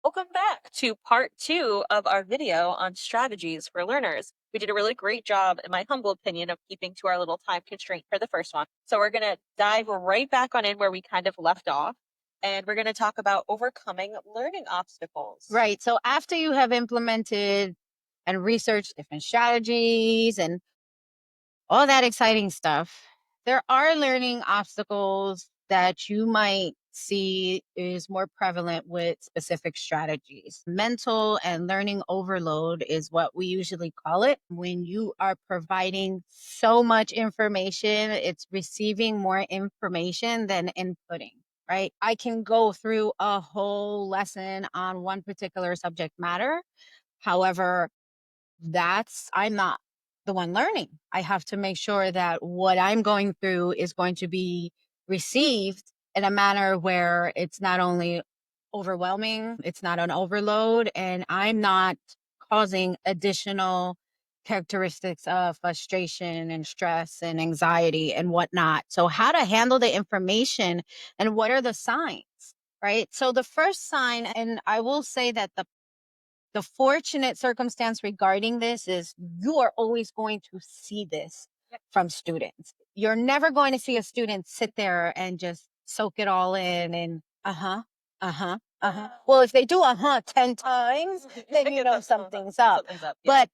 Welcome back to part two of our video on strategies for learners. We did a really great job, in my humble opinion, of keeping to our little time constraint for the first one. So we're going to dive right back on in where we kind of left off. And we're going to talk about overcoming learning obstacles. Right. So after you have implemented and researched different strategies and all that exciting stuff, there are learning obstacles that you might see is more prevalent with specific strategies. Mental and learning overload is what we usually call it. When you are providing so much information, it's receiving more information than inputting. Right. I can go through a whole lesson on one particular subject matter. However, I'm not the one learning. I have to make sure that what I'm going through is going to be received in a manner where it's not only overwhelming, it's not an overload, and I'm not causing additional characteristics of frustration and stress and anxiety and whatnot. So, how to handle the information and what are the signs, right? So, the first sign, and I will say that the fortunate circumstance regarding this is you are always going to see this from students. You're never going to see a student sit there and just soak it all in and uh-huh. Well, if they do 10 times, then you know something's up. Something's up. Yeah. But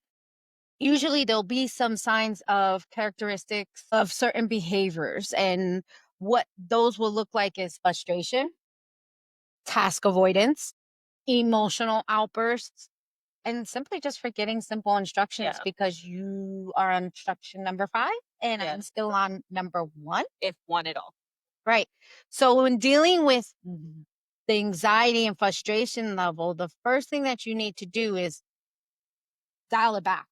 usually there'll be some signs of characteristics of certain behaviors. And what those will look like is frustration, task avoidance, emotional outbursts, and simply just forgetting simple instructions Yeah. because you are on instruction number 5 and Yeah. I'm still on number 1. If one at all. Right. So when dealing with the anxiety and frustration level, the first thing that you need to do is dial it back.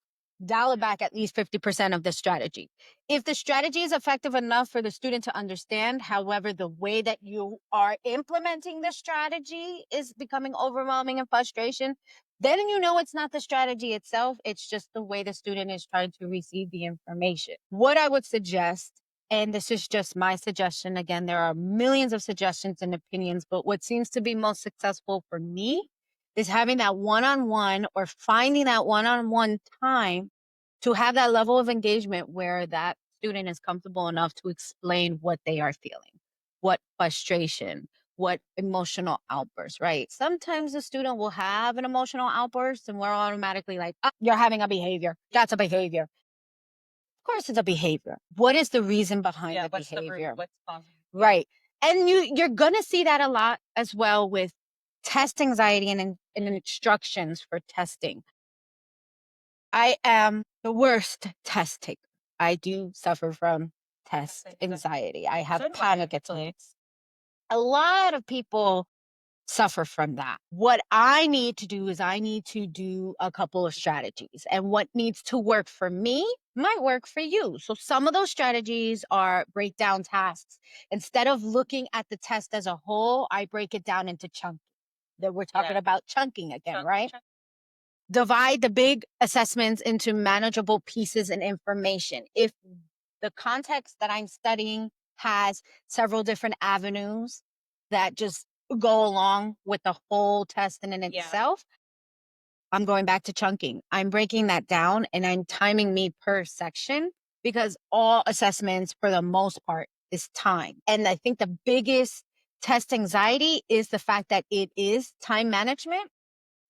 Dial it back at least 50% of the strategy. If the strategy is effective enough for the student to understand, however, the way that you are implementing the strategy is becoming overwhelming and frustration, then you know it's not the strategy itself. It's just the way the student is trying to receive the information. What I would suggest, and this is just my suggestion, again, there are millions of suggestions and opinions, but what seems to be most successful for me is having that one-on-one or finding that one-on-one time to have that level of engagement where that student is comfortable enough to explain what they are feeling, what frustration, what emotional outburst, right? Sometimes the student will have an emotional outburst and we're automatically like, "Ah, you're having a behavior. That's a behavior." Of course it's a behavior. What is the reason behind Yeah. the What's the root? behavior? What's causing? Right. And you're gonna see that a lot as well with test anxiety and instructions for testing. I am the worst test taker. I do suffer from test anxiety. I have So do I, panic actually. attacks. A lot of people suffer from that. What I need to do is I need to do a couple of strategies. And what needs to work for me might work for you. So some of those strategies are break down tasks. Instead of looking at the test as a whole, I break it down into chunks. That we're talking Yeah. about chunking again, Chunk, right? chunk. Divide the big assessments into manageable pieces and information. If the context that I'm studying has several different avenues that just go along with the whole test in and Yeah. itself, I'm going back to chunking. I'm breaking that down and I'm timing me per section because all assessments, for the most part, is time. And I think the biggest test anxiety is the fact that it is time management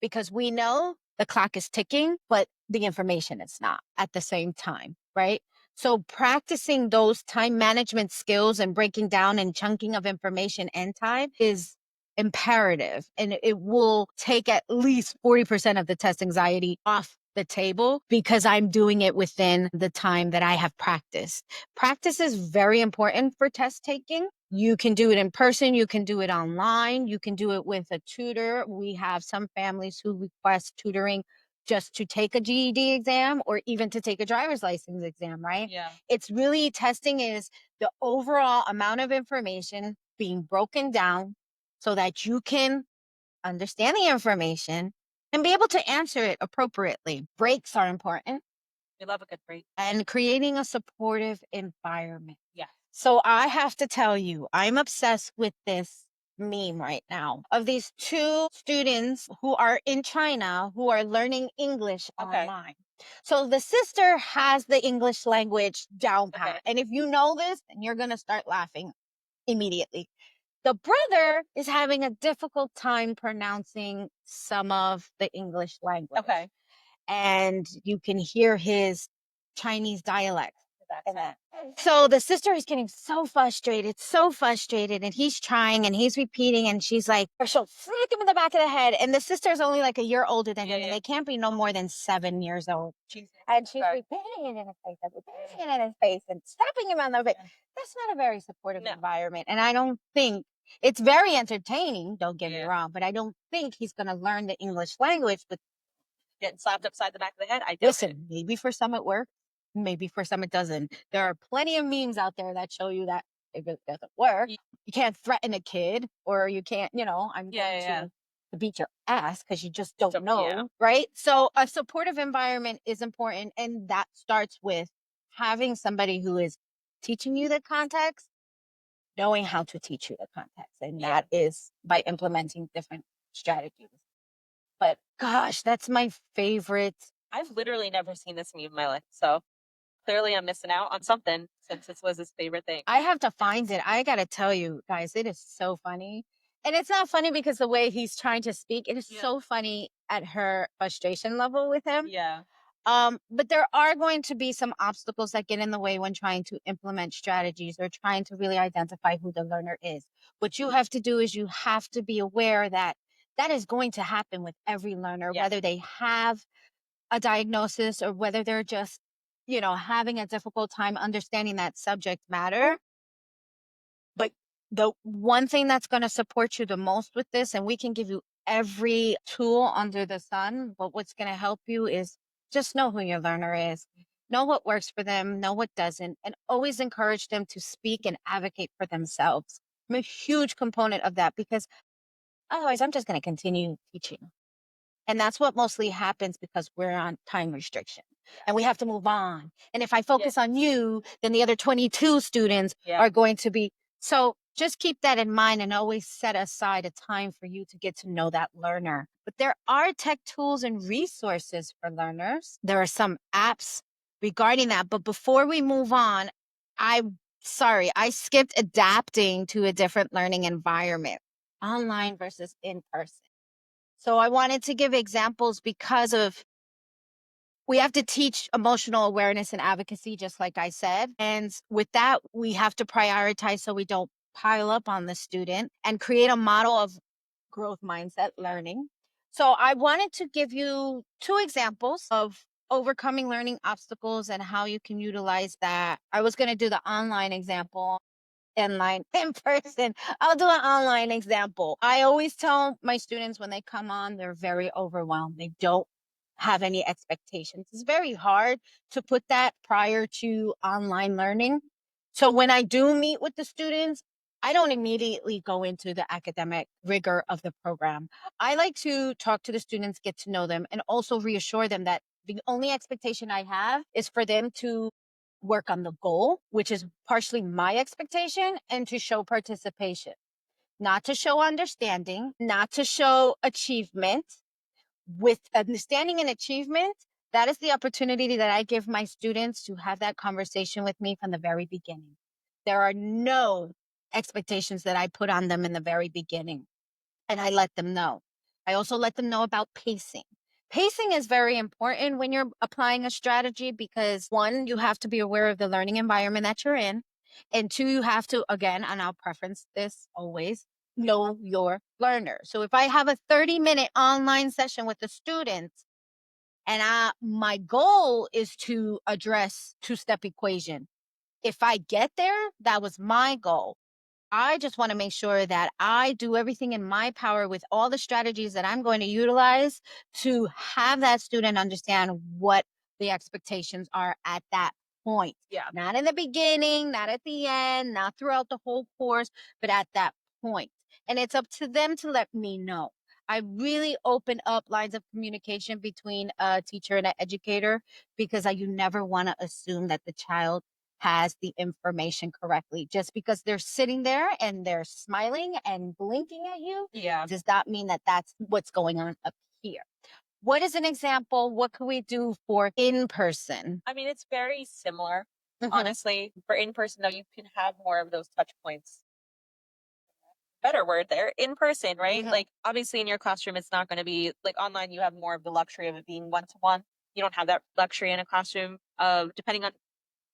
because we know the clock is ticking, but the information is not at the same time, right? So practicing those time management skills and breaking down and chunking of information and time is imperative, and it will take at least 40% of the test anxiety off the table because I'm doing it within the time that I have practiced. Practice is very important for test taking. You can do it in person, you can do it online, you can do it with a tutor. We have some families who request tutoring just to take a GED exam or even to take a driver's license exam, right? Yeah. It's really testing is the overall amount of information being broken down so that you can understand the information and be able to answer it appropriately. Breaks are important We love a good break. and creating a supportive environment. Yeah. So I have to tell you, I'm obsessed with this meme right now of these two students who are in China who are learning English Okay. online. So the sister has the English language down pat. Okay. And if you know this, then you're going to start laughing immediately. The brother is having a difficult time pronouncing some of the English language. Okay. And you can hear his Chinese dialect That's in it. that. So the sister is getting so frustrated, and he's trying and he's repeating, and she's like, or she'll smack him in the back of the head. And the sister's only like a year older than Yeah, him, and yeah. they can't be no more than 7 years old. Jesus. And she's Okay. repeating it in his face, and repeating it in his face, and slapping him on the face. That's not a very supportive No. environment. And I don't think it's very entertaining, don't get me Yeah. wrong, but I don't think he's going to learn the English language. But Getting slapped upside the back of the head. I doubt it. listen, maybe for some it works, maybe for some it doesn't. There are plenty of memes out there that show you that if it doesn't work, Ye- you can't threaten a kid, or you can't, I'm Yeah, going yeah, yeah. to beat your ass because you just don't Yeah. know, right? So a supportive environment is important, and that starts with having somebody who is teaching you the context, knowing how to teach you the context, and Yeah. that is by implementing different strategies. But gosh, that's my favorite. I've literally never seen this meme in my life. So clearly I'm missing out on something since this was his favorite thing. I have to find it. I gotta tell you guys, it is so funny. And it's not funny because the way he's trying to speak, it is Yeah. so funny at her frustration level with him. Yeah. But there are going to be some obstacles that get in the way when trying to implement strategies or trying to really identify who the learner is. What you have to do is you have to be aware that that is going to happen with every learner, Yeah. whether they have a diagnosis or whether they're just, having a difficult time understanding that subject matter. But the one thing that's going to support you the most with this, and we can give you every tool under the sun, but what's going to help you is just know who your learner is, know what works for them, know what doesn't, and always encourage them to speak and advocate for themselves. I'm a huge component of that because otherwise I'm just going to continue teaching. And that's what mostly happens because we're on time restriction and we have to move on. And if I Yeah. focus on you, then the other 22 students Yeah. are going to be. So just keep that in mind and always set aside a time for you to get to know that learner. But there are tech tools and resources for learners. There are some apps regarding that. But before we move on, I skipped adapting to a different learning environment, online versus in person. So I wanted to give examples because of we have to teach emotional awareness and advocacy, just like I said. And with that, we have to prioritize so we don't pile up on the student and create a model of growth mindset learning. So I wanted to give you two examples of overcoming learning obstacles and how you can utilize that. I was going to do the online example online in person. I'll do an online example. I always tell my students when they come on, they're very overwhelmed. They don't have any expectations. It's very hard to put that prior to online learning. So when I do meet with the students, I don't immediately go into the academic rigor of the program. I like to talk to the students, get to know them, and also reassure them that the only expectation I have is for them to work on the goal, which is partially my expectation, and to show participation, not to show understanding, not to show achievement. With understanding and achievement, that is the opportunity that I give my students to have that conversation with me from the very beginning. There are no expectations that I put on them in the very beginning, and I let them know. I also let them know about pacing. Pacing is very important when you're applying a strategy because one, you have to be aware of the learning environment that you're in. And two, you have to, again, and I'll preference this always, know your learner. So if I have a 30-minute online session with the students and my goal is to address two-step equation, if I get there, that was my goal. I just want to make sure that I do everything in my power with all the strategies that I'm going to utilize to have that student understand what the expectations are at that point. Yeah. Not in the beginning, not at the end, not throughout the whole course, but at that point. And it's up to them to let me know. I really open up lines of communication between a teacher and an educator because you never want to assume that the child has the information correctly. Just because they're sitting there and they're smiling and blinking at you Yeah. does not mean that that's what's going on up here. What is an example? What could we do for in person? I mean, it's very similar, Hmm. honestly. For in person, though, you can have more of those touch points. Better word there, in person, right? Hmm. Like, obviously, in your classroom, it's not going to be like online. You have more of the luxury of it being one to one. You don't have that luxury in a classroom of depending on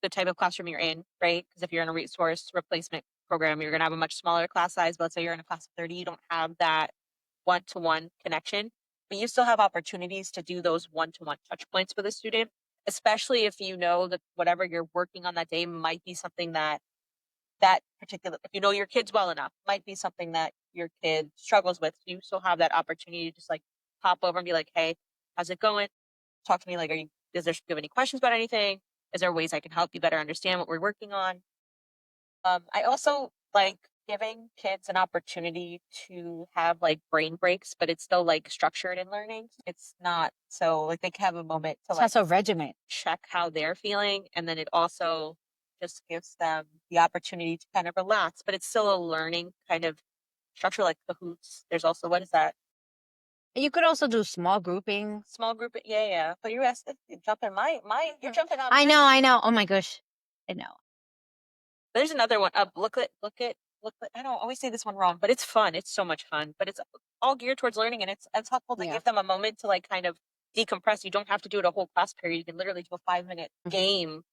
the type of classroom you're in, right? Because if you're in a resource replacement program, you're going to have a much smaller class size. But let's say you're in a class of 30, you don't have that one to one connection, but you still have opportunities to do those one to one touch points with a student, especially if you know that whatever you're working on that day might be something that if you know your kids well enough, might be something that your kid struggles with. You still have that opportunity to just like pop over and be like, hey, how's it going? Talk to me. Like, do you have any questions about anything? Is there ways I can help you better understand what we're working on? I also like giving kids an opportunity to have like brain breaks, but it's still like structured in learning. It's not so like they can have a moment to It's like also regiment. check how they're feeling. And then it also just gives them the opportunity to kind of relax, but it's still a learning kind of structure like the hoots. There's also, what is that? You could also do small grouping. Small group. Yeah, yeah. But you're jumping you're jumping on I my. know, I know. Oh my gosh. I know. There's another one. Booklet. I don't always say this one wrong, but it's fun. It's so much fun. But it's all geared towards learning, and it's helpful to Yeah. give them a moment to like kind of decompress. You don't have to do it a whole class period. You can literally do a 5 minute Mhm. game,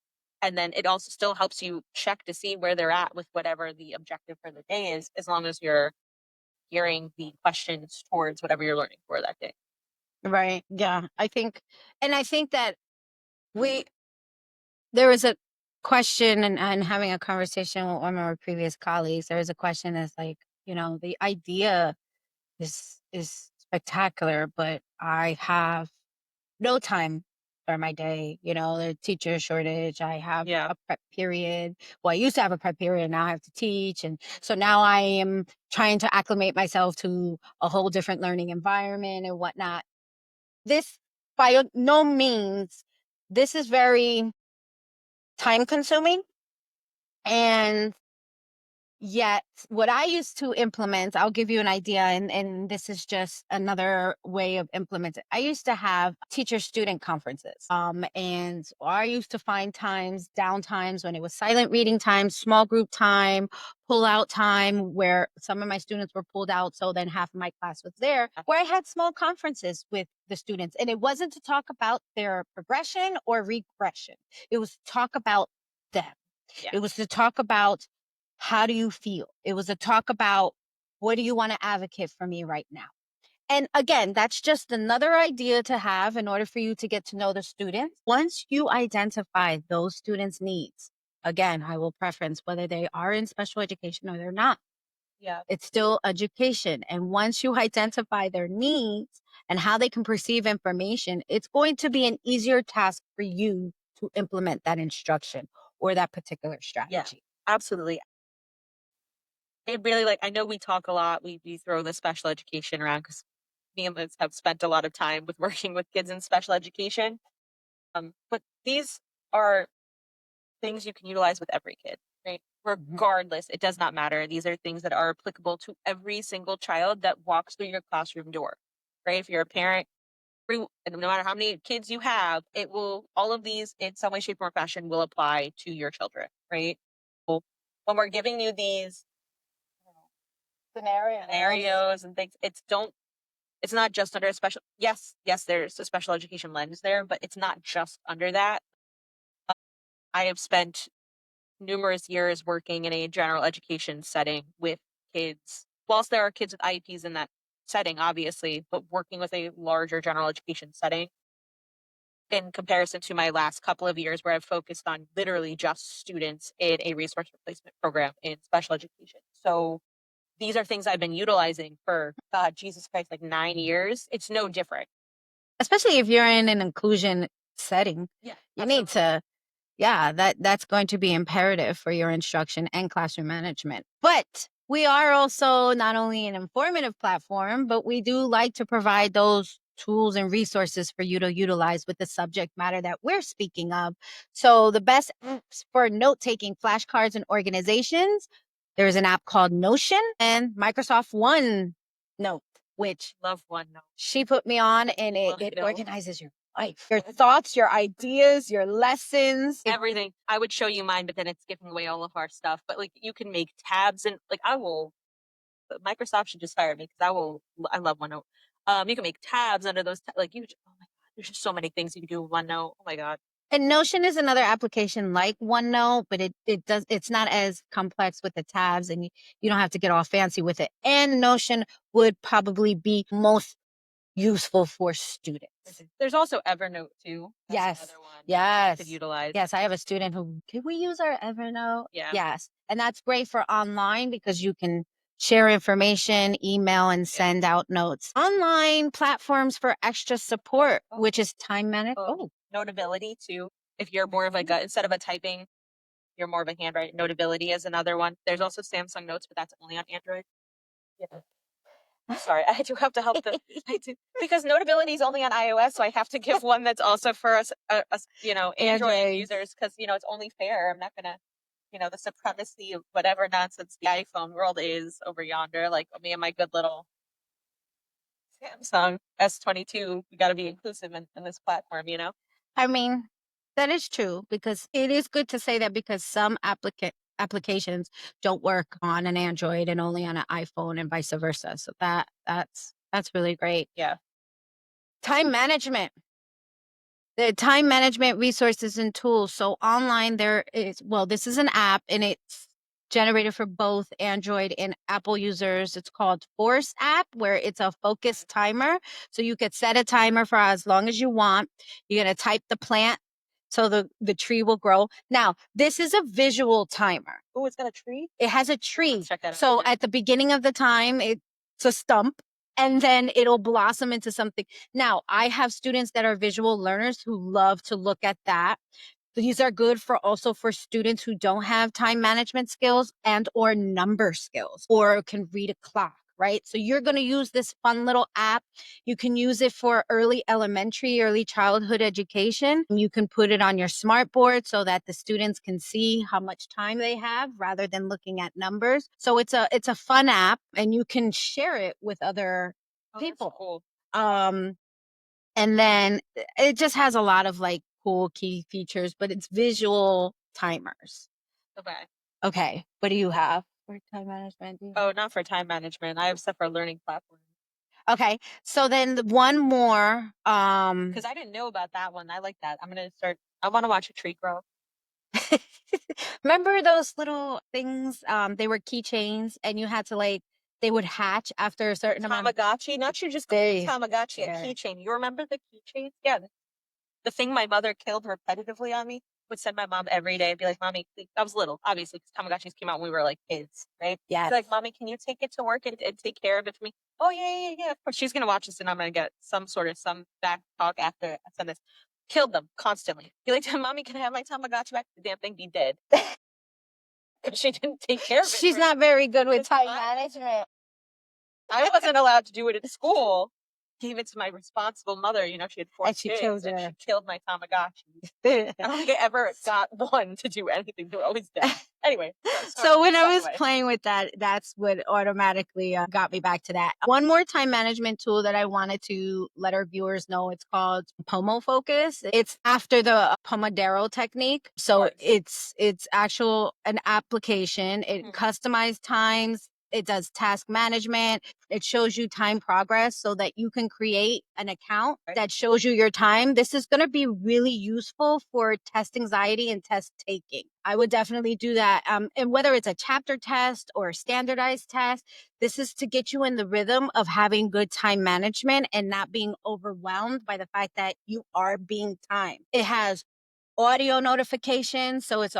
and then it also still helps you check to see where they're at with whatever the objective for the day is, as long as you're gearing the questions towards whatever you're learning for that day. Right. Yeah. I think that we, there was a question, and having a conversation with one of our previous colleagues, there was a question that's like, the idea is spectacular, but I have no time for my day. The teacher shortage. I have Yeah. a prep period. Well, I used to have a prep period, now I have to teach. And so now I am trying to acclimate myself to a whole different learning environment and whatnot. This, by no means, this is very time consuming. And yet, what I used to implement, I'll give you an idea, and this is just another way of implementing. I used to have teacher student conferences. And I used to find times, down times when it was silent reading time, small group time, pull out time, where some of my students were pulled out. So then half of my class was there, where I had small conferences with the students. And it wasn't to talk about their progression or regression, it was to talk about them. Yeah. It was to talk about, how do you feel? It was a talk about, what do you want to advocate for me right now? And again, that's just another idea to have in order for you to get to know the students. Once you identify those students' needs, again, I will preference whether they are in special education or they're not. Yeah. It's still education. And once you identify their needs and how they can perceive information, it's going to be an easier task for you to implement that instruction or that particular Yeah. strategy. Absolutely. It really like I know we talk a lot. We throw the special education around because me and Liz have spent a lot of time with working with kids in special education. But these are things you can utilize with every kid, right? Mhm. Regardless, it does not matter. These are things that are applicable to every single child that walks through your classroom door, right? If you're a parent, and no matter how many kids you have, it will, all of these in some way, shape, or fashion will apply to your children, right? So when we're giving you these scenarios and things, it's not just under a special, yes, there's a special education lens there, but it's not just under that. I have spent numerous years working in a general education setting with kids. Whilst there are kids with IEPs in that setting, obviously, but working with a larger general education setting in comparison to my last couple of years where I've focused on literally just students in a resource replacement program in special education. So these are things I've been utilizing for, God, Jesus Christ, like 9 years. It's no different. Especially if you're in an inclusion setting, Yeah, you need absolutely. to, yeah, that's going to be imperative for your instruction and classroom management. But we are also not only an informative platform, but we do like to provide those tools and resources for you to utilize with the subject matter that we're speaking of. So the best apps for note-taking, flashcards, and organizations, there's an app called Notion and Microsoft OneNote, which Love OneNote. she put me on, and it OneNote. organizes your life, your thoughts, your ideas, your lessons. Everything. I would show you mine, but then it's giving away all of our stuff. But like you can make tabs and like I will Microsoft should just fire me because I love OneNote. You can make tabs under those like oh my god, there's just so many things you can do with OneNote. Oh my god. And Notion is another application like OneNote, but it's not as complex with the tabs, and you don't have to get all fancy with it. And Notion would probably be most useful for students. There's also Evernote too. That's Yes. another one you Yes. could utilize. Yes. I have a student who, can we use our Evernote? Yeah. Yes. And that's great for online because you can share information, email, and send out notes. Online platforms for extra support, which is time management. Oh, Notability too. If you're more of like instead of a typing, you're more of a handwriting. Notability is another one. There's also Samsung Notes, but that's only on Android. Yeah. Sorry, I do have to help the I do because Notability is only on iOS, so I have to give one that's also for us, Android users because it's only fair. I'm not gonna, the supremacy of whatever nonsense the iPhone world is over yonder. Like me and my good little Samsung S22, we got to be inclusive in this platform. I mean, that is true because it is good to say that because some applications don't work on an Android and only on an iPhone and vice versa. So that's really great. Yeah. Time management. The time management resources and tools. So online there is, well, this is an app and it's generated for both Android and Apple users. It's called Force app, where it's a focused timer. So you could set a timer for as long as you want. You're going to type the plant so the tree will grow. Now, this is a visual timer. Oh, it's got a tree? It has a tree. Let's check that out. So at the beginning of the time, it's a stump and then it'll blossom into something. Now, I have students that are visual learners who love to look at that. These are good for also for students who don't have time management skills and or number skills or can read a clock, right? So you're going to use this fun little app. You can use it for early elementary, early childhood education. You can put it on your smart board so that the students can see how much time they have rather than looking at numbers. So it's a fun app and you can share it with other people. That's cool. And then it just has a lot of like cool key features, but it's visual timers. Okay. Okay. What do you have for time management? Oh, not for time management. I have stuff for learning platforms. Okay. So then one more. Because I didn't know about that one. I like that. I want to watch a tree grow. Remember those little things? They were keychains and you had to they would hatch after a certain amount. Tamagotchi? Not you just Tamagotchi, a keychain. You remember the keychains? Yeah. The thing my mother killed repetitively on me would send my mom every day and be like, Mommy, I was little, obviously, because Tamagotchis came out when we were like kids, right? Yeah. Like, Mommy, can you take it to work and take care of it for me? Oh, yeah. Of course, she's going to watch this and I'm going to get some back talk after I send this. Killed them constantly. Be like, Mommy, can I have my Tamagotchi back? The damn thing be dead. She didn't take care of it. She's not very good with time management. I wasn't allowed to do it at school. Gave it to my responsible mother. She had 4 and she kids, killed and her. she killed my Tamagotchi. I don't think I ever got one to do anything. They were always dead. Anyway. So when I was playing with that, that's what automatically got me back to that. One more time management tool that I wanted to let our viewers know, it's called Pomo Focus. It's after the Pomodoro technique. So it's actual an application. It customized times. It does task management. It shows you time progress so that you can create an account that shows you your time. This is going to be really useful for test anxiety and test taking. I would definitely do that. And whether it's a chapter test or a standardized test, this is to get you in the rhythm of having good time management and not being overwhelmed by the fact that you are being timed. It has audio notifications, so it's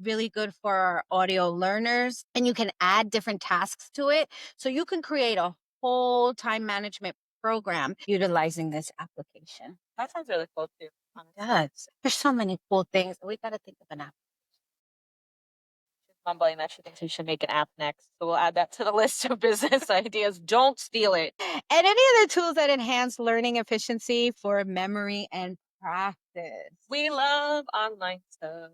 really good for our audio learners, and you can add different tasks to it, so you can create a whole time management program utilizing this application. That sounds really cool too. Yes, there's so many cool things. We got to think of an app. mumbling that she thinks we should make an app next. So we'll add that to the list of business ideas. Don't steal it. And any other tools that enhance learning efficiency for memory and practice. We love online stuff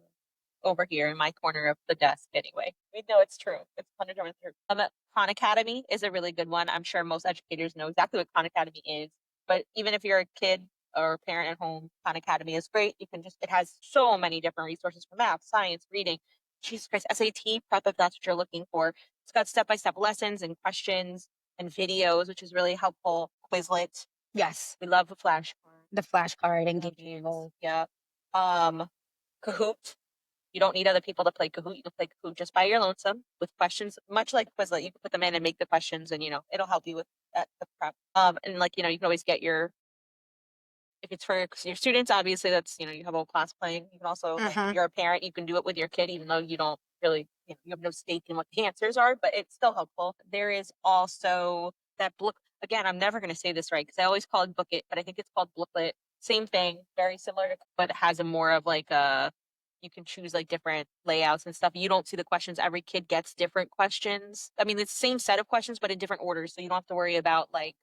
over here in my corner of the desk anyway. We know it's true. It's 100% true. Khan Academy is a really good one. I'm sure most educators know exactly what Khan Academy is. But even if you're a kid or a parent at home, Khan Academy is great. You can just, it has so many different resources for math, science, reading. Jesus Christ, SAT prep if that's what you're looking for. It's got step-by-step lessons and questions and videos, which is really helpful. Quizlet. Yes, We love the flashcard. the flashcard and Love game. games. Yeah. Kahoot. You don't need other people to play Kahoot. You can play Kahoot just by your lonesome with questions, much like Quizlet. You can put them in and make the questions, and it'll help you with that the prep. And like you can always get your if it's for your students, obviously that's you have a whole class playing. You can also like if you're a parent, you can do it with your kid, even though you don't really you have no stake in what the answers are, but it's still helpful. There is also that book again. I'm never going to say this right because I always call it Book It, but I think it's called Booklet. Same thing, very similar, but it has a more of like a you can choose like different layouts and stuff. You don't see the questions. Every kid gets different questions. I mean, it's the same set of questions, but in different orders. So you don't have to worry about like,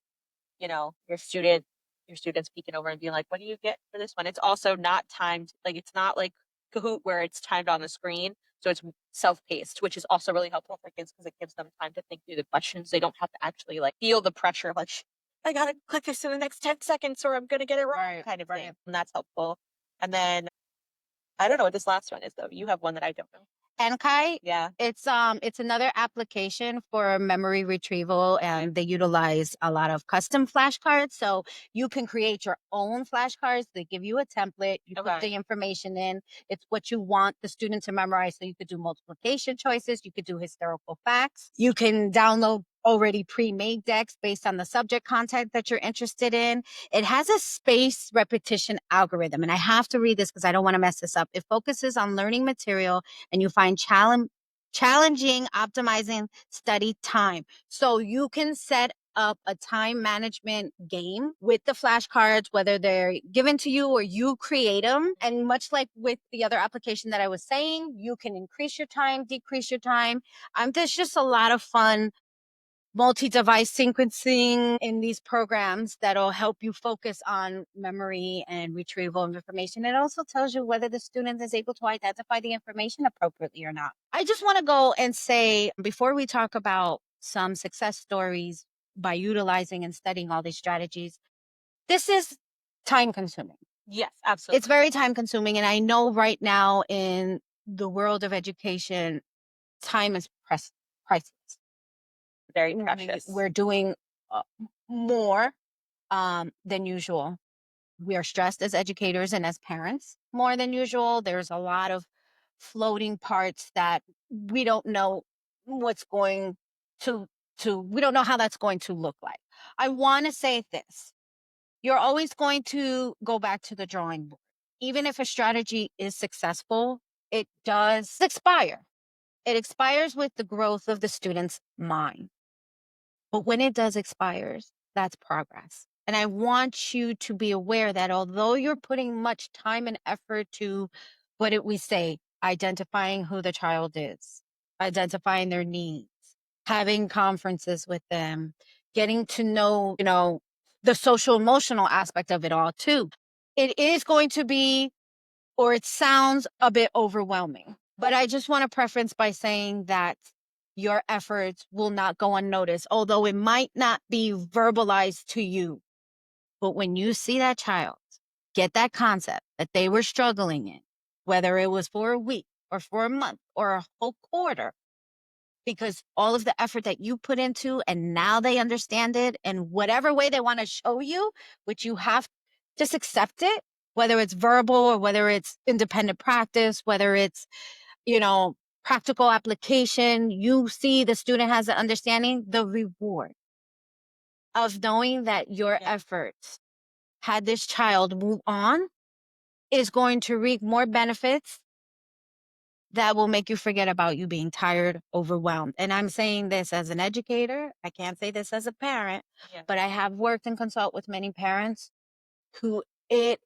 your students peeking over and being like, what do you get for this one? It's also not timed. Like it's not like Kahoot where it's timed on the screen. So it's self-paced, which is also really helpful for kids because it gives them time to think through the questions. They don't have to actually like feel the pressure of like, I gotta click this in the next 10 seconds or I'm gonna get it wrong kind of thing. And that's helpful. And then I don't know what this last one is though. You have one that I don't know. Enkai, Yeah. it's another application for memory retrieval, and they utilize a lot of custom flashcards. So you can create your own flashcards. They give you a template. You put the information in. It's what you want the student to memorize. So you could do multiplication choices. You could do historical facts. You can download already pre-made decks based on the subject content that you're interested in. It has a space repetition algorithm, and I have to read this because I don't want to mess this up. It focuses on learning material and you find challenging optimizing study time. So you can set up a time management game with the flashcards, whether they're given to you or you create them. And much like with the other application that I was saying, you can increase your time, decrease your time. There's just a lot of fun multi-device sequencing in these programs that'll help you focus on memory and retrieval of information. It also tells you whether the student is able to identify the information appropriately or not. I just want to go and say, before we talk about some success stories by utilizing and studying all these strategies, this is time consuming. Yes, absolutely. It's very time consuming. And I know right now in the world of education, time is priceless. Very precious. We're doing more than usual. We are stressed as educators and as parents more than usual. There's a lot of floating parts that we don't know what's going to we don't know how that's going to look like. I want to say this. You're always going to go back to the drawing board. Even if a strategy is successful, it does expire. It expires with the growth of the student's mind. But when it does expires, that's progress. And I want you to be aware that although you're putting much time and effort to, what did we say, identifying who the child is, identifying their needs, having conferences with them, getting to know, the social emotional aspect of it all too. It is going to be, or it sounds a bit overwhelming. But I just want to preference by saying that your efforts will not go unnoticed, although it might not be verbalized to you. But when you see that child get that concept that they were struggling in, whether it was for a week or for a month or a whole quarter, because all of the effort that you put into and now they understand it in whatever way they want to show you, which you have, just accept it, whether it's verbal or whether it's independent practice, whether it's, practical application, you see the student has an understanding, the reward of knowing that your efforts had this child move on is going to reap more benefits that will make you forget about you being tired, overwhelmed. And I'm saying this as an educator. I can't say this as a parent, but I have worked and consult with many parents who it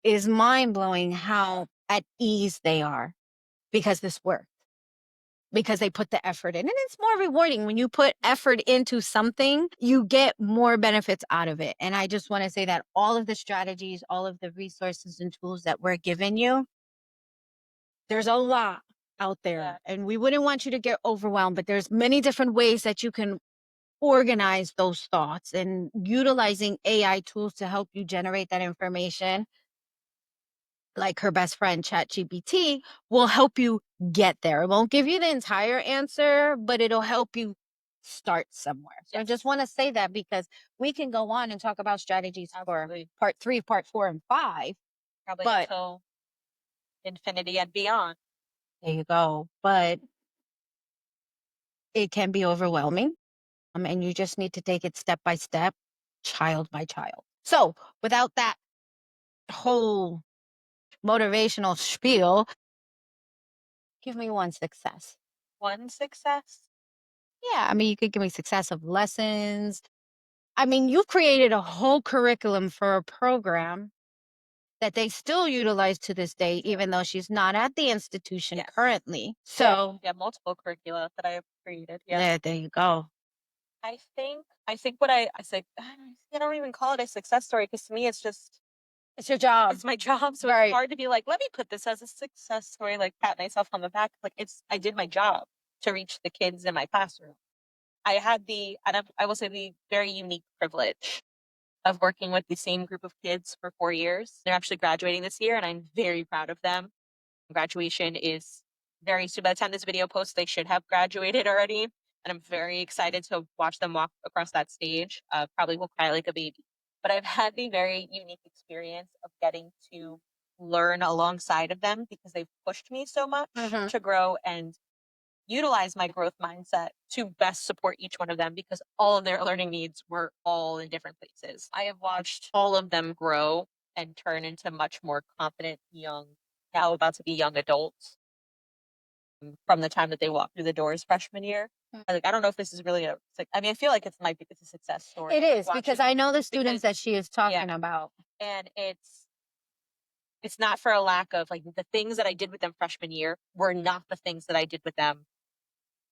is mind blowing how at ease they are because this worked. because they put the effort in. And it's more rewarding when you put effort into something, you get more benefits out of it. And I just want to say that all of the strategies, all of the resources and tools that we're giving you, there's a lot out there. Yeah. And we wouldn't want you to get overwhelmed, but there's many different ways that you can organize those thoughts, and utilizing AI tools to help you generate that information, like her best friend ChatGPT, will help you get there. It won't give you the entire answer, but it'll help you start somewhere. So I just Yes. want to say that because we can go on and talk about strategies for Absolutely. part 3, part 4, and 5. Probably But until infinity and beyond. there you go. But it can be overwhelming. And you just need to take it step by step, child by child. So without that whole motivational spiel, give me one success. One success. Yeah, I mean, you could give me success of lessons. I mean, you've created a whole curriculum for a program that they still utilize to this day, even though she's not at the institution Yes. currently. So Yeah, multiple curricula that I have created. Yeah. there you go. I think what I say, I don't even call it a success story because to me it's just It's your job. it's my job. So it's Right. hard to be like, let me put this as a success story, like pat myself on the back. Like I did my job to reach the kids in my classroom. I had I will say the very unique privilege of working with the same group of kids for 4 years. They're actually graduating this year, and I'm very proud of them. Graduation is very soon. By the time this video posts, they should have graduated already. And I'm very excited to watch them walk across that stage. Probably will cry like a baby. But I've had the very unique experience of getting to learn alongside of them because they've pushed me so much Mhm. to grow and utilize my growth mindset to best support each one of them because all of their learning needs were all in different places. I have watched all of them grow and turn into much more confident young, now about to be young adults from the time that they walked through the doors freshman year. Like, I don't know if this is really I mean, I feel like it's a success story. It is because Watching, I know the students because that she is yeah, talking about. and it's not for a lack of like the things that I did with them freshman year were not the things that I did with them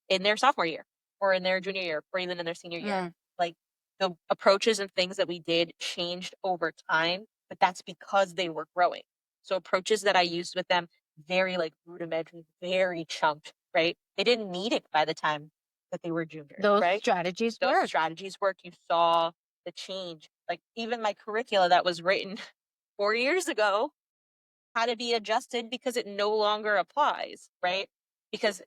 in their sophomore year or in their junior year or even in their senior year. Mm. Like the approaches and things that we did changed over time, but that's because they were growing. So approaches that I used with them, very like rudimentary, very chunked, right? They didn't need it by the time that they were juniors, Those right? strategies Those work. strategies work. You saw the change. Like even my curricula that was written 4 years ago had to be adjusted because it no longer applies, right? Because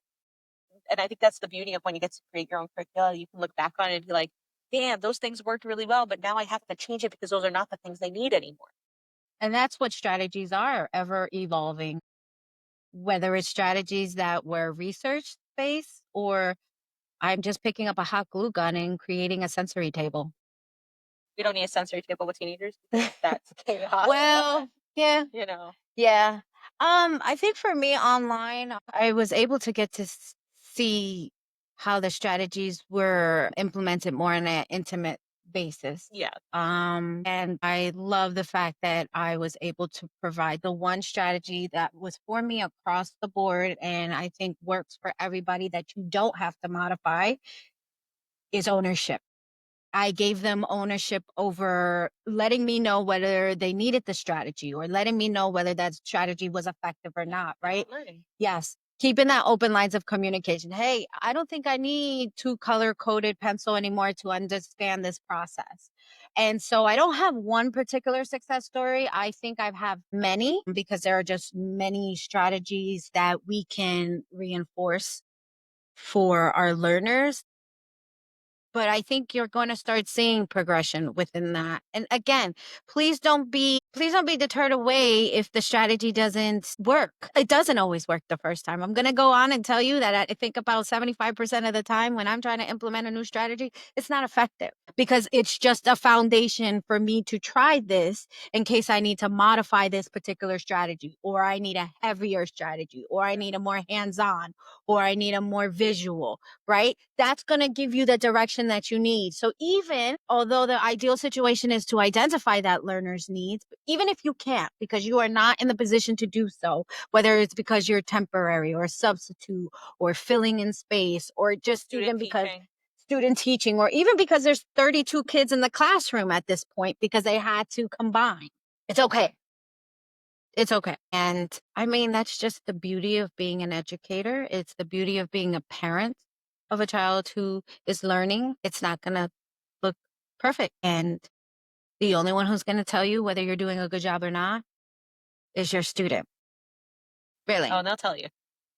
and I think that's the beauty of when you get to create your own curricula, you can look back on it and be like, damn, those things worked really well, but now I have to change it because those are not the things they need anymore. And that's what strategies are, ever evolving, whether it's strategies that were research based or I'm just picking up a hot glue gun and creating a sensory table. We don't need a sensory table with teenagers because that's chaos. Well, yeah, you know, yeah. I think for me online, I was able to get to see how the strategies were implemented more on an intimate basis. yeah, And I love the fact that I was able to provide the one strategy that was for me across the board and I think works for everybody that you don't have to modify is ownership. I gave them ownership over letting me know whether they needed the strategy or letting me know whether that strategy was effective or not, right? learning. Yes. Keeping that open lines of communication. Hey, I don't think I need two color coded pencil anymore to understand this process. And so I don't have one particular success story. I think I have many because there are just many strategies that we can reinforce for our learners, but I think you're going to start seeing progression within that. And again, please don't be deterred away if the strategy doesn't work. It doesn't always work the first time. I'm going to go on and tell you that I think about 75% of the time when I'm trying to implement a new strategy, it's not effective because it's just a foundation for me to try this in case I need to modify this particular strategy or I need a heavier strategy or I need a more hands-on or I need a more visual, right? That's going to give you the direction information that you need. So even although the ideal situation is to identify that learner's needs, even if you can't, because you are not in the position to do so, whether it's because you're temporary or substitute or filling in space, or just Student even because teaching. student teaching, or even because there's 32 kids in the classroom at this point because they had to combine. It's okay. It's okay. And I mean, that's just the beauty of being an educator. It's the beauty of being a parent of a child who is learning. It's not going to look perfect. And the only one who's going to tell you whether you're doing a good job or not is your student. Oh, Really. and they'll tell you.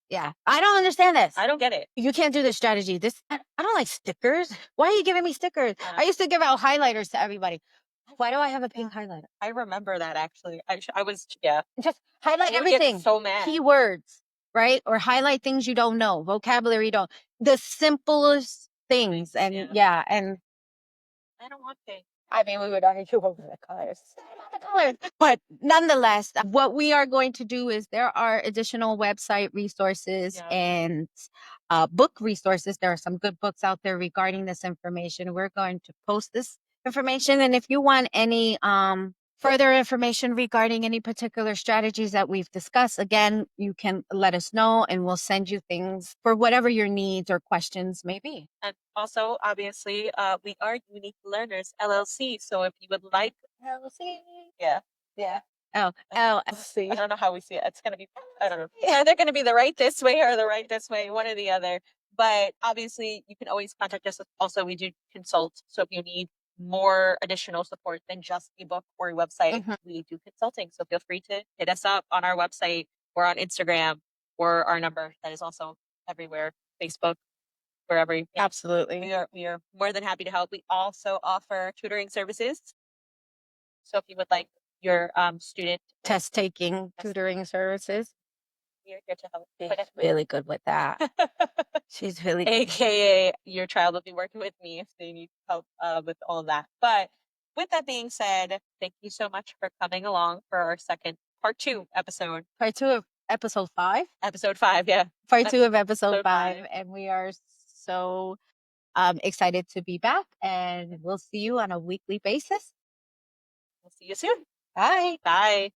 Yeah. I don't understand this. I don't get it. You can't do this strategy. I don't like stickers. Why are you giving me stickers? I used to give out highlighters to everybody. Why do I have a pink highlighter? I remember that actually. I was, yeah. Just highlight I would get everything. so mad. Keywords, right? Or highlight things you don't know, vocabulary you don't. The simplest things. And yeah, and I don't want pink. I mean, we would argue over the colors. The colors. But nonetheless, what we are going to do is there are additional website resources and book resources. There are some good books out there regarding this information. We're going to post this information. And if you want any further information regarding any particular strategies that we've discussed, again, you can let us know and we'll send you things for whatever your needs or questions may be. And also, obviously, we are Unique Learners LLC. So if you would like, LLC. yeah, Yeah. Oh, LLC. I don't know how we see it. It's gonna be, I don't know. Yeah, they're gonna be the right this way or the right this way, one or the other. But obviously, you can always contact us. Also, we do consult. So if you need more additional support than just ebook or website, we do consulting. So feel free to hit us up on our website or on Instagram or our number that is also everywhere, Facebook, wherever. Yeah, Absolutely. we are more than happy to help. We also offer tutoring services. So if you would like your student Test taking tutoring services. we are here to help. She's really good with that. She's really good. AKA your child will be working with me if they need help with all that. But with that being said, thank you so much for coming along for our second part 2 episode. Part 2 of episode 5. Episode 5, yeah. Part 2 of episode Episode 5. 5. And we are so excited to be back. And we'll see you on a weekly basis. We'll see you soon. Bye. Bye.